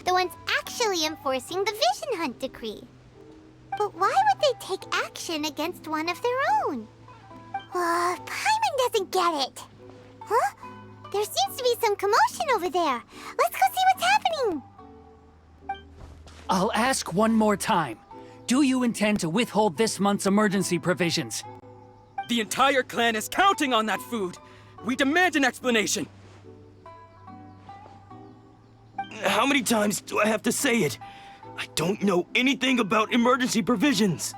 the ones actually enforcing the Vision Hunt decree. But why would they take action against one of their own? Paimon doesn't get it. Huh? There seems to be some commotion over there. Let's go see what's happening. I'll ask one more time. Do you intend to withhold this month's emergency provisions? The entire clan is counting on that food. We demand an explanation. How many times do I have to say it? I don't know anything about emergency provisions.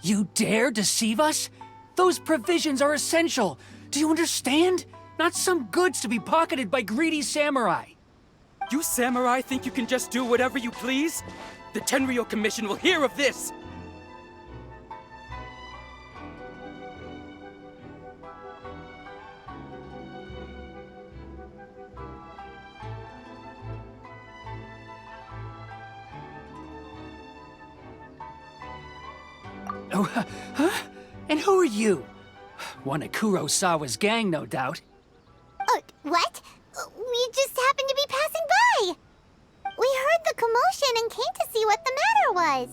You dare deceive us? Those provisions are essential. Do you understand? Not some goods to be pocketed by greedy samurai. You samurai think you can just do whatever you please? The Tenryou Commission will hear of this! Oh, huh? And who are you? One of Kurosawa's gang, no doubt. What? We just happened to be passing by. We heard the commotion and came to see what the matter was.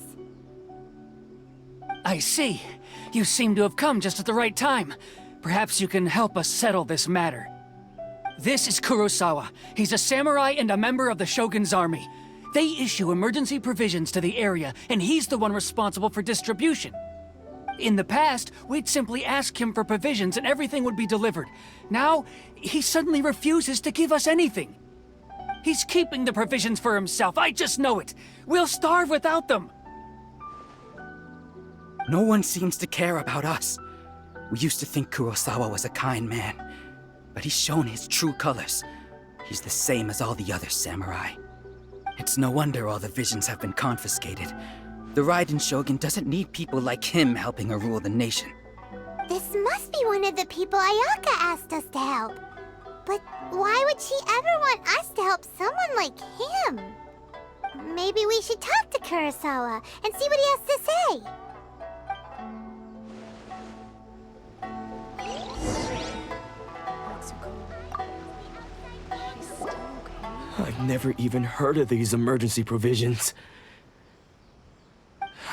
I see. You seem to have come just at the right time. Perhaps you can help us settle this matter. This is Kurosawa. He's a samurai and a member of the Shogun's army. They issue emergency provisions to the area, and he's the one responsible for distribution. In the past, we'd simply ask him for provisions and everything would be delivered. Now, he suddenly refuses to give us anything. He's keeping the provisions for himself, I just know it. We'll starve without them. No one seems to care about us. We used to think Kurosawa was a kind man, but he's shown his true colors. He's the same as all the other samurai. It's no wonder all the visions have been confiscated. The Raiden Shogun doesn't need people like him helping her rule the nation. This must be one of the people Ayaka asked us to help. But why would she ever want us to help someone like him? Maybe we should talk to Kurosawa and see what he has to say. I've never even heard of these emergency provisions.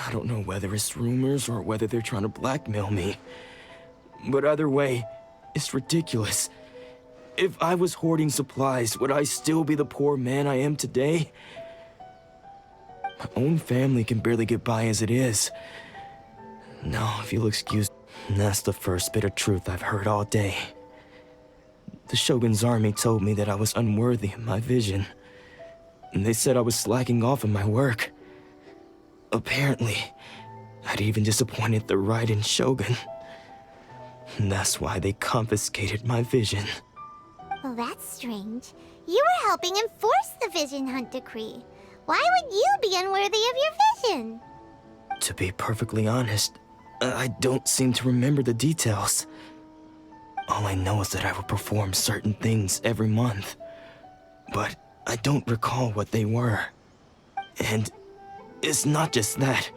I don't know whether it's rumors or whether they're trying to blackmail me. But either way, it's ridiculous. If I was hoarding supplies, would I still be the poor man I am today? My own family can barely get by as it is. No, if you'll excuse me, that's the first bit of truth I've heard all day. The Shogun's army told me that I was unworthy of my vision. And they said I was slacking off in my work. Apparently, I'd even disappointed the Raiden Shogun. And that's why they confiscated my vision. Well, that's strange. You were helping enforce the Vision Hunt decree. Why would you be unworthy of your vision? To be perfectly honest, I don't seem to remember the details. All I know is that I would perform certain things every month. But I don't recall what they were. And it's not just that.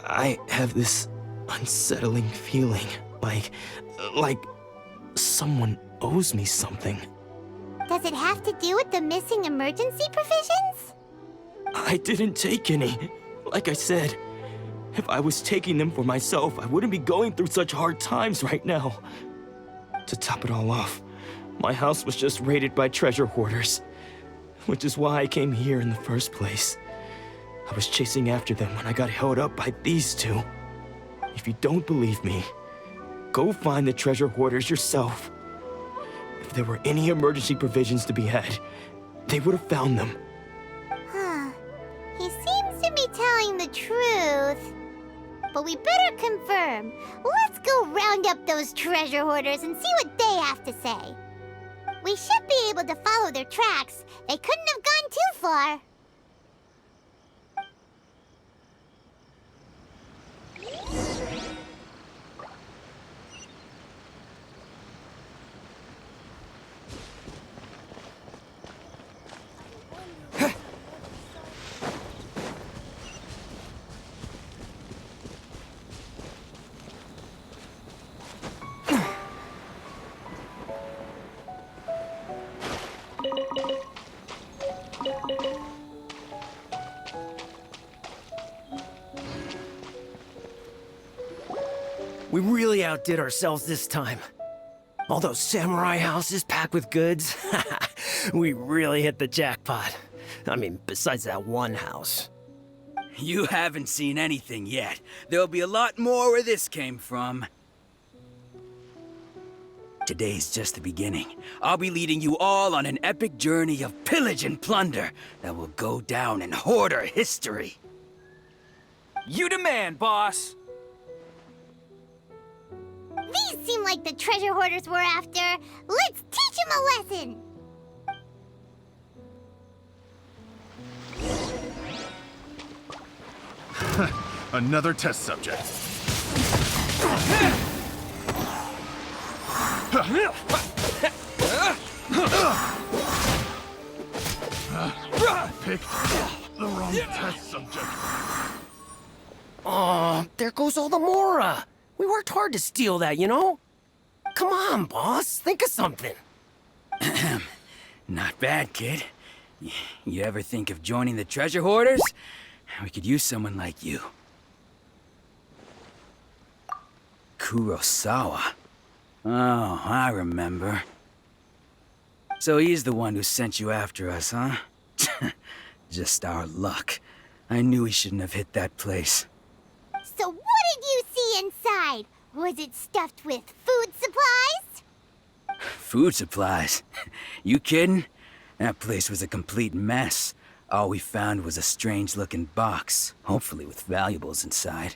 I have this unsettling feeling, like someone owes me something. Does it have to do with the missing emergency provisions? I didn't take any. Like I said, if I was taking them for myself, I wouldn't be going through such hard times right now. To top it all off, my house was just raided by treasure hoarders, which is why I came here in the first place. I was chasing after them when I got held up by these two. If you don't believe me, go find the treasure hoarders yourself. If there were any emergency provisions to be had, they would have found them. Huh. He seems to be telling the truth. But we better confirm. Let's go round up those treasure hoarders and see what they have to say. We should be able to follow their tracks. They couldn't have gone too far. We really outdid ourselves this time. All those samurai houses packed with goods. We really hit the jackpot. I mean, besides that one house. You haven't seen anything yet. There'll be a lot more where this came from. Today's just the beginning. I'll be leading you all on an epic journey of pillage and plunder that will go down in hoarder history. You demand, boss! These seem like the treasure hoarders we're after. Let's teach them a lesson! Another test subject. Picked the wrong test subject. Aw, there goes all the Mora. We worked hard to steal that, you know? Come on, boss. Think of something. Not bad, kid. You ever think of joining the treasure hoarders? We could use someone like you. Kurosawa. Oh, I remember. So he's the one who sent you after us, huh? Just our luck. I knew he shouldn't have hit that place. So what did you see inside? Was it stuffed with food supplies? Food supplies? You kidding? That place was a complete mess. All we found was a strange-looking box, hopefully with valuables inside.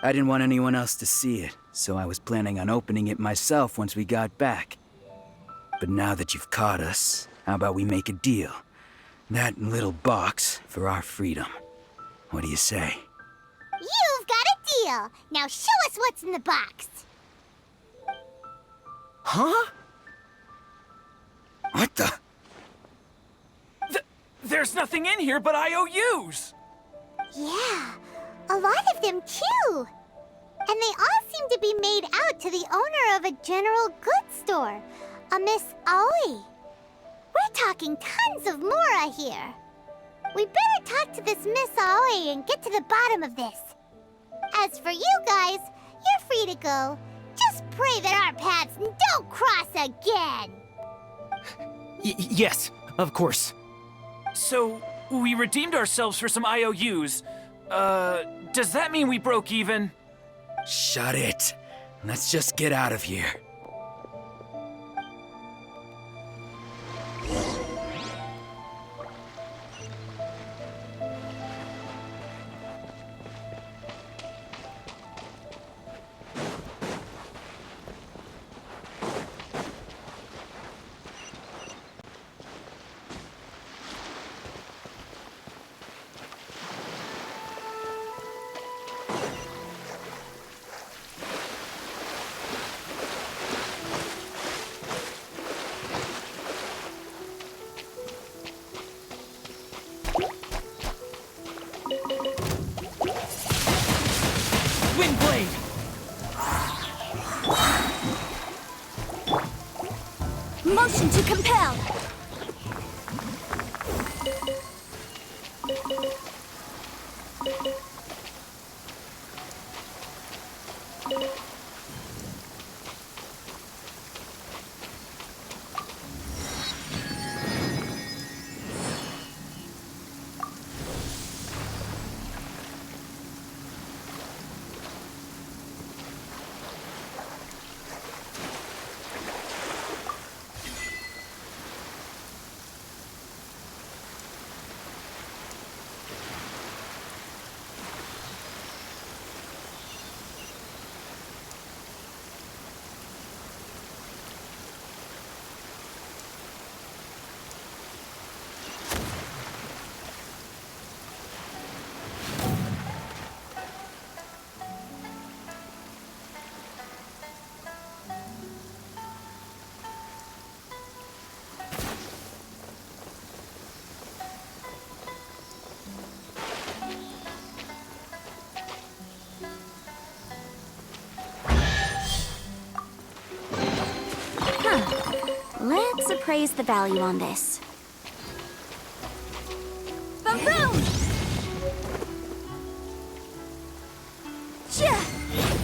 I didn't want anyone else to see it, so I was planning on opening it myself once we got back. But now that you've caught us, how about we make a deal? That little box for our freedom. What do you say? You've got a deal. Now show us what's in the box. Huh? What the? There's nothing in here but IOUs! Yeah, a lot of them too. And they all seem to be made out to the owner of a general goods store, a Miss Aoi. We're talking tons of Mora here. We better talk to this Miss Aoi and get to the bottom of this. As for you guys, you're free to go. Just pray that our paths don't cross again. Yes, of course. So, we redeemed ourselves for some IOUs. Does that mean we broke even? Shut it. Let's just get out of here. Windblade! Motion to compel. Let's appraise the value on this. Boom boom! Yeah.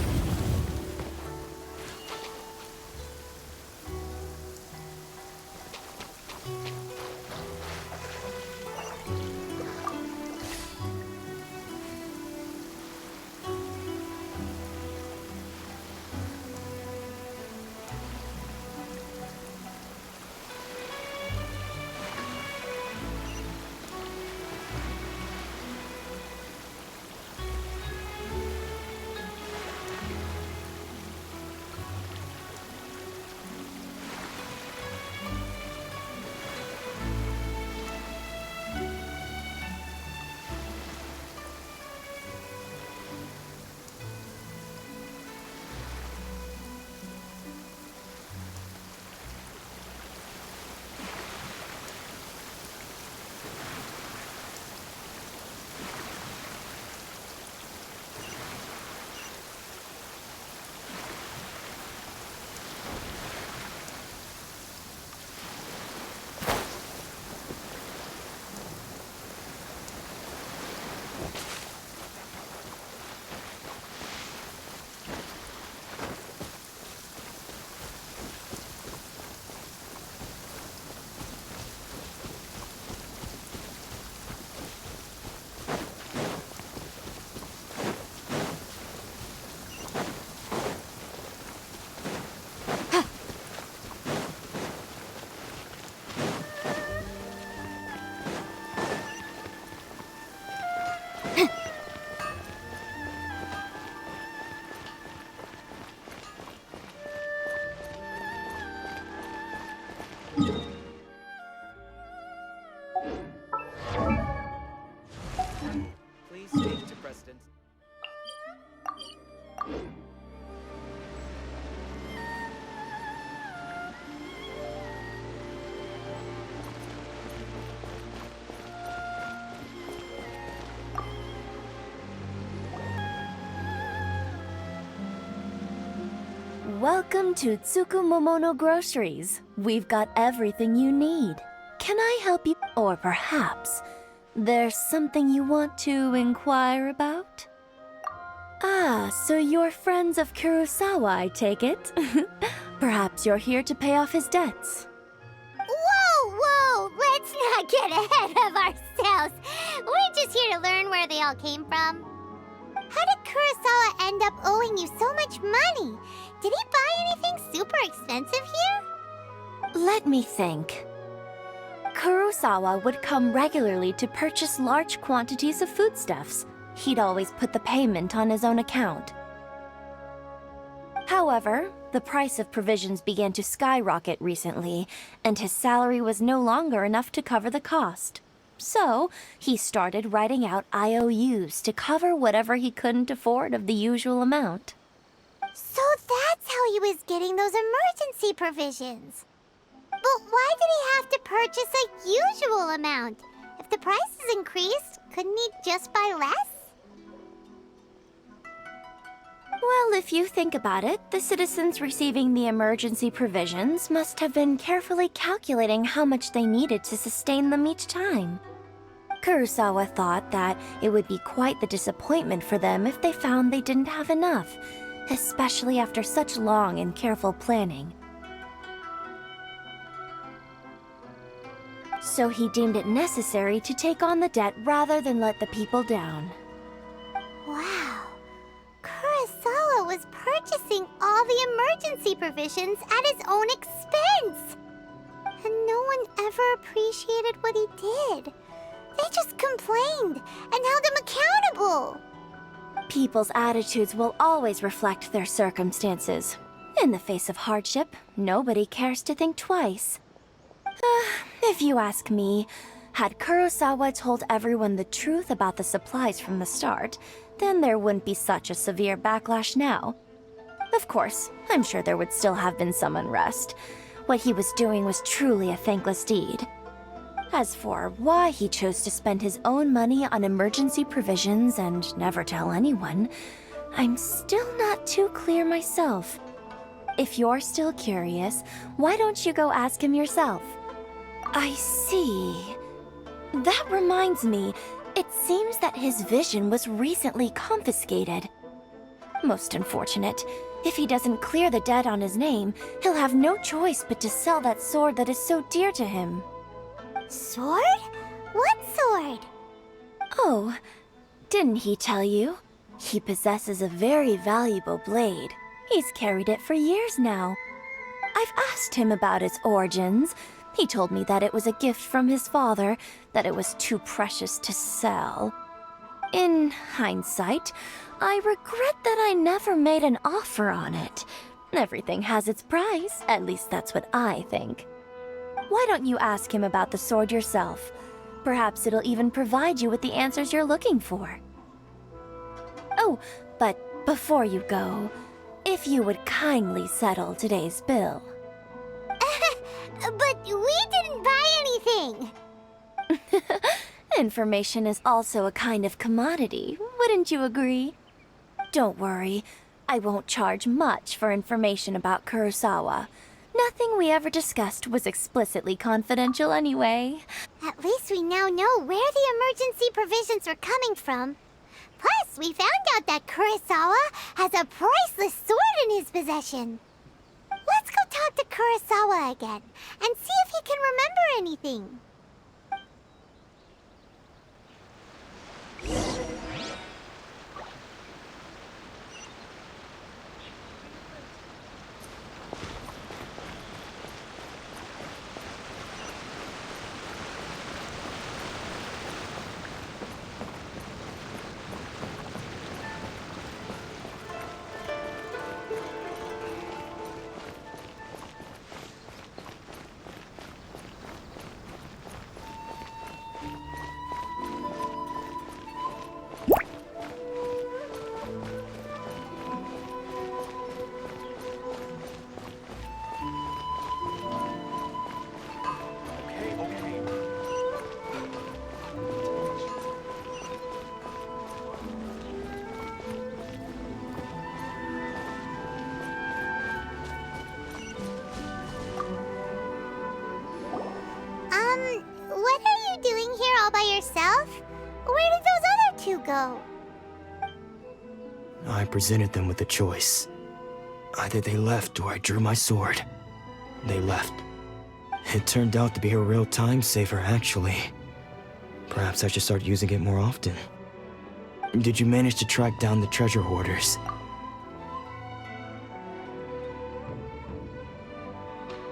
Preston. Welcome to Tsukumomono Groceries. We've got everything you need. Can I help you? Or perhaps there's something you want to inquire about? Ah, so you're friends of Kurosawa, I take it? Perhaps you're here to pay off his debts. Whoa! Let's not get ahead of ourselves. We're just here to learn where they all came from. How did Kurosawa end up owing you so much money? Did he buy anything super expensive here? Let me think. Kurosawa would come regularly to purchase large quantities of foodstuffs. He'd always put the payment on his own account. However, the price of provisions began to skyrocket recently, and his salary was no longer enough to cover the cost. So, he started writing out IOUs to cover whatever he couldn't afford of the usual amount. So that's how he was getting those emergency provisions. But why did he have to purchase a usual amount? If the prices increased, couldn't he just buy less? Well, if you think about it, the citizens receiving the emergency provisions must have been carefully calculating how much they needed to sustain them each time. Kurosawa thought that it would be quite the disappointment for them if they found they didn't have enough, especially after such long and careful planning. So he deemed it necessary to take on the debt rather than let the people down. Wow. Kurosawa was purchasing all the emergency provisions at his own expense. And no one ever appreciated what he did. They just complained and held him accountable. People's attitudes will always reflect their circumstances. In the face of hardship, nobody cares to think twice. If you ask me, had Kurosawa told everyone the truth about the supplies from the start, then there wouldn't be such a severe backlash now. Of course, I'm sure there would still have been some unrest. What he was doing was truly a thankless deed. As for why he chose to spend his own money on emergency provisions and never tell anyone, I'm still not too clear myself. If you're still curious, why don't you go ask him yourself? I see. That reminds me, it seems that his vision was recently confiscated. Most unfortunate. If he doesn't clear the debt on his name, he'll have no choice but to sell that sword that is so dear to him. Sword? What sword? Oh, didn't he tell you? He possesses a very valuable blade. He's carried it for years now. I've asked him about its origins. He told me that it was a gift from his father, that it was too precious to sell. In hindsight, I regret that I never made an offer on it. Everything has its price, at least that's what I think. Why don't you ask him about the sword yourself? Perhaps it'll even provide you with the answers you're looking for. Oh, but before you go, if you would kindly settle today's bill. But we didn't buy anything. Information is also a kind of commodity, wouldn't you agree? Don't worry, I won't charge much for information about Kurosawa. Nothing we ever discussed was explicitly confidential anyway. At least we now know where the emergency provisions were coming from. Plus, we found out that Kurosawa has a priceless sword in his possession. Let's go talk to Kurosawa again and see if he can remember anything. yourself? Where did those other two go? I presented them with a choice. Either they left or I drew my sword. They left. It turned out to be a real time saver, actually. Perhaps I should start using it more often. Did you manage to track down the treasure hoarders?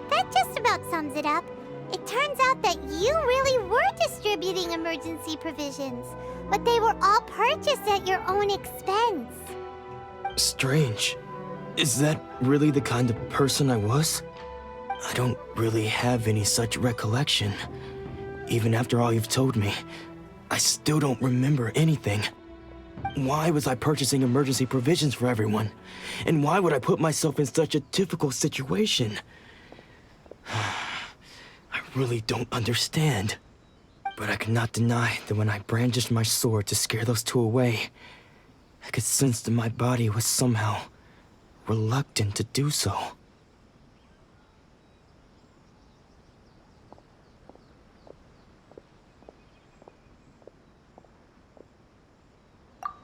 That just about sums it up. It turns out that you really were distributing emergency provisions, but they were all purchased at your own expense. Strange. Is that really the kind of person I was? I don't really have any such recollection. Even after all you've told me, I still don't remember anything. Why was I purchasing emergency provisions for everyone? And why would I put myself in such a difficult situation? I really don't understand. But I cannot deny that when I brandished my sword to scare those two away, I could sense that my body was somehow reluctant to do so.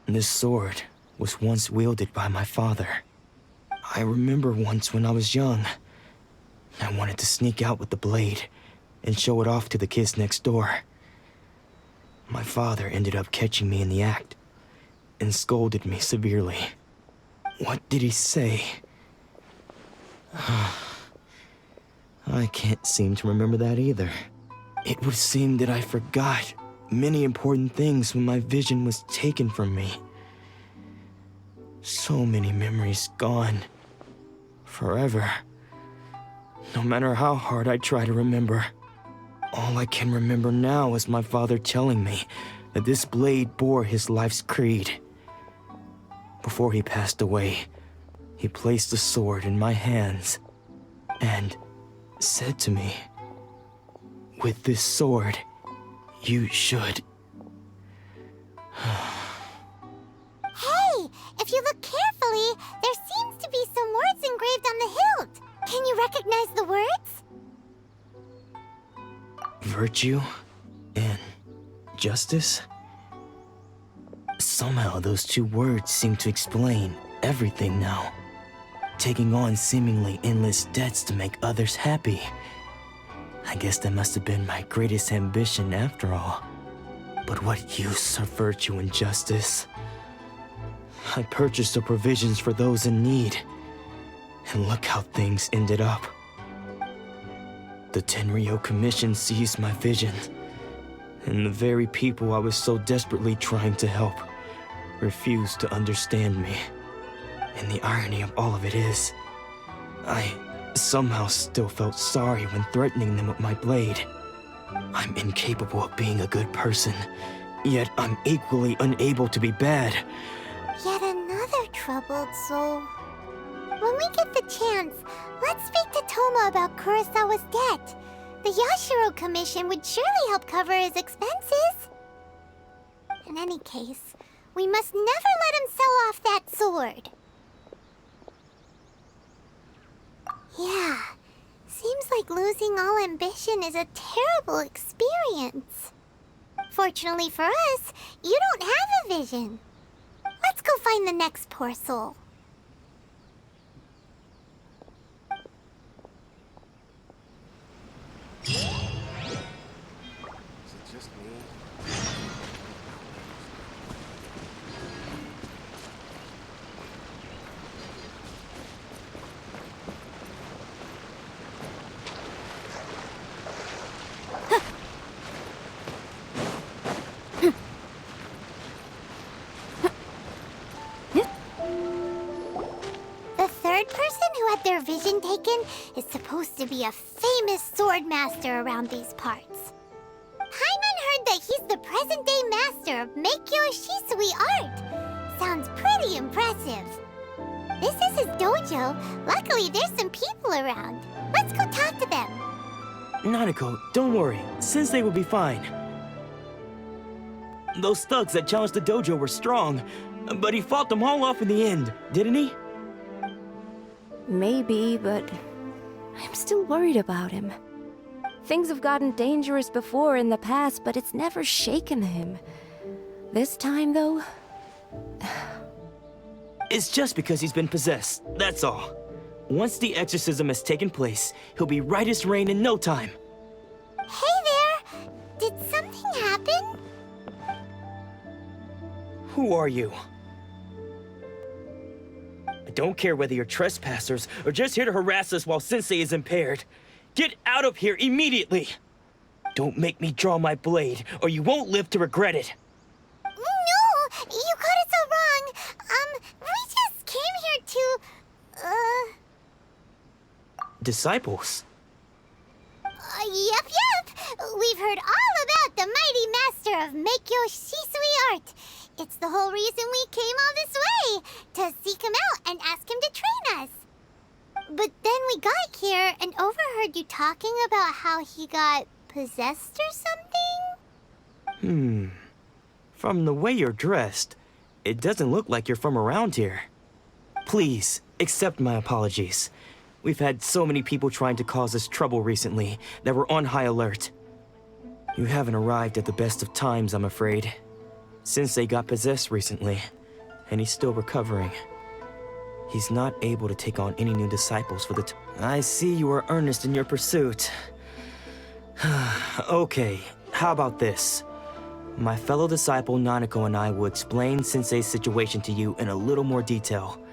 This sword was once wielded by my father. I remember once when I was young, I wanted to sneak out with the blade and show it off to the kids next door. My father ended up catching me in the act and scolded me severely. What did he say? I can't seem to remember that either. It would seem that I forgot many important things when my vision was taken from me. So many memories gone. Forever. No matter how hard I try to remember, all I can remember now is my father telling me that this blade bore his life's creed. Before he passed away, he placed the sword in my hands and said to me, "With this sword, you should..." Hey, if you look carefully, there seems to be some words engraved on the hilt. Can you recognize the words? Virtue and justice? Somehow those two words seem to explain everything now. Taking on seemingly endless debts to make others happy. I guess that must have been my greatest ambition after all. But what use of virtue and justice? I purchased the provisions for those in need. And look how things ended up. The Tenryo Commission seized my vision. And the very people I was so desperately trying to help refused to understand me. And the irony of all of it is, I somehow still felt sorry when threatening them with my blade. I'm incapable of being a good person, yet I'm equally unable to be bad. Yet another troubled soul. When we get the chance, let's speak to Toma about Kurosawa's debt. The Yashiro Commission would surely help cover his expenses. In any case, we must never let him sell off that sword. Yeah, seems like losing all ambition is a terrible experience. Fortunately for us, you don't have a vision. Let's go find the next poor soul. Their vision taken is supposed to be a famous sword master around these parts. Paimon heard that he's the present-day master of Meikyo Shisui art. Sounds pretty impressive. This is his dojo. Luckily, there's some people around. Let's go talk to them. Nanako, don't worry. Sensei will be fine. Those thugs that challenged the dojo were strong, but he fought them all off in the end, didn't he? Maybe, but I'm still worried about him. Things have gotten dangerous before in the past, but it's never shaken him. This time, though... It's just because he's been possessed, that's all. Once the exorcism has taken place, he'll be right as rain in no time. Hey there! Did something happen? Who are you? I don't care whether you're trespassers or just here to harass us while Sensei is impaired. Get out of here immediately! Don't make me draw my blade, or you won't live to regret it. No! You got it so wrong! We just came here to... Disciples? Yep. We've heard all about the mighty master of Meikyo Shisui art. It's the whole reason we came all this way, to seek him out and ask him to train us. But then we got here and overheard you talking about how he got possessed or something? From the way you're dressed, it doesn't look like you're from around here. Please, accept my apologies. We've had so many people trying to cause us trouble recently that we're on high alert. You haven't arrived at the best of times, I'm afraid. Sensei got possessed recently, and he's still recovering. He's not able to take on any new disciples for the I see you are earnest in your pursuit. Okay, how about this? My fellow disciple Nanako and I will explain Sensei's situation to you in a little more detail.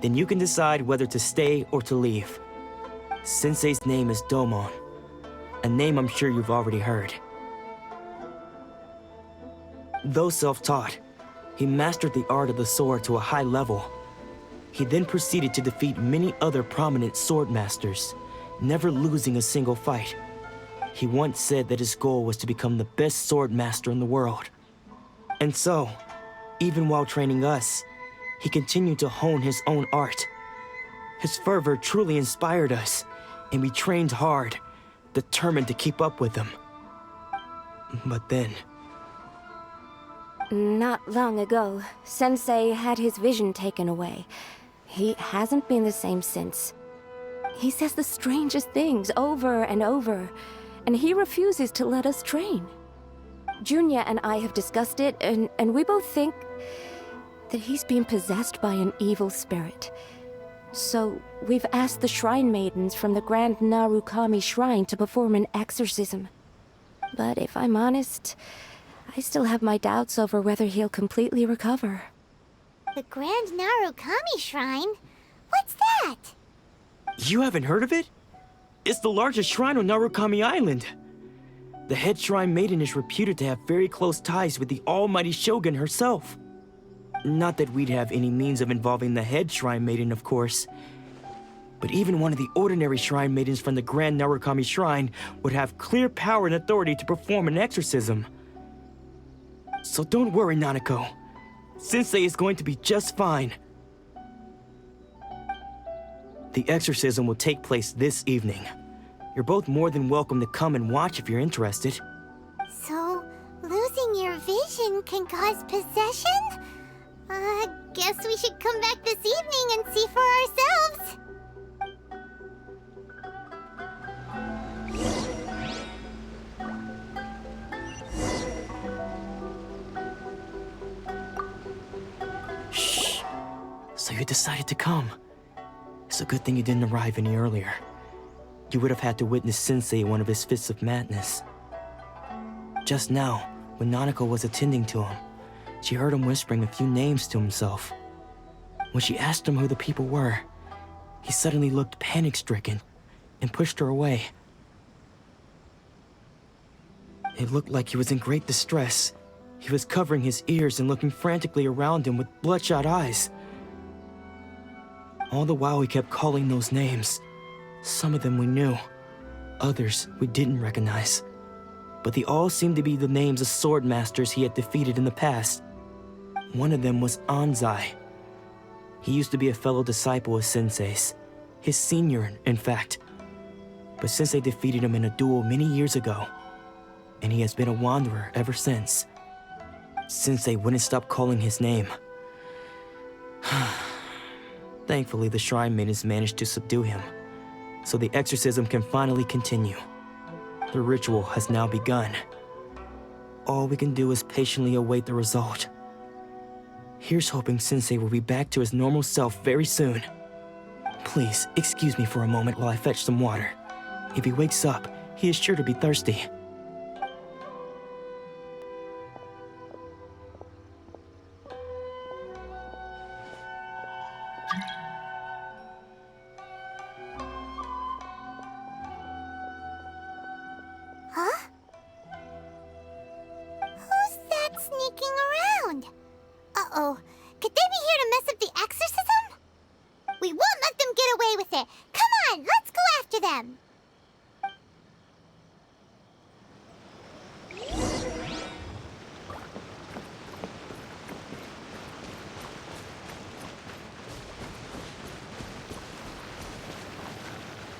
Then you can decide whether to stay or to leave. Sensei's name is Domon, a name I'm sure you've already heard. Though self-taught, he mastered the art of the sword to a high level. He then proceeded to defeat many other prominent sword masters, never losing a single fight. He once said that his goal was to become the best sword master in the world. And so, even while training us, he continued to hone his own art. His fervor truly inspired us, and we trained hard, determined to keep up with him. But then... Not long ago, Sensei had his vision taken away. He hasn't been the same since. He says the strangest things over and over, and he refuses to let us train. Junya and I have discussed it, and we both think that he's being possessed by an evil spirit. So we've asked the shrine maidens from the Grand Narukami Shrine to perform an exorcism. But if I'm honest, I still have my doubts over whether he'll completely recover. The Grand Narukami Shrine? What's that? You haven't heard of it? It's the largest shrine on Narukami Island. The head shrine maiden is reputed to have very close ties with the almighty Shogun herself. Not that we'd have any means of involving the head shrine maiden, of course. But even one of the ordinary shrine maidens from the Grand Narukami Shrine would have clear power and authority to perform an exorcism. So don't worry, Nanako. Sensei is going to be just fine. The exorcism will take place this evening. You're both more than welcome to come and watch if you're interested. So, losing your vision can cause possession? Guess we should come back this evening and see for ourselves. Shh. So you decided to come. It's a good thing you didn't arrive any earlier. You would have had to witness Sensei in one of his fits of madness. Just now, when Nanako was attending to him, she heard him whispering a few names to himself. When she asked him who the people were, he suddenly looked panic-stricken and pushed her away. It looked like he was in great distress. He was covering his ears and looking frantically around him with bloodshot eyes. All the while he kept calling those names. Some of them we knew, others we didn't recognize. But they all seemed to be the names of sword masters he had defeated in the past. One of them was Anzai. He used to be a fellow disciple of Sensei's, his senior, in fact. But Sensei defeated him in a duel many years ago, and he has been a wanderer ever since. Sensei wouldn't stop calling his name. Thankfully, the shrine maidens managed to subdue him, so the exorcism can finally continue. The ritual has now begun. All we can do is patiently await the result. Here's hoping Sensei will be back to his normal self very soon. Please, excuse me for a moment while I fetch some water. If he wakes up, he is sure to be thirsty. Huh? Who's that sneaking around? Uh-oh. Could they be here to mess up the exorcism?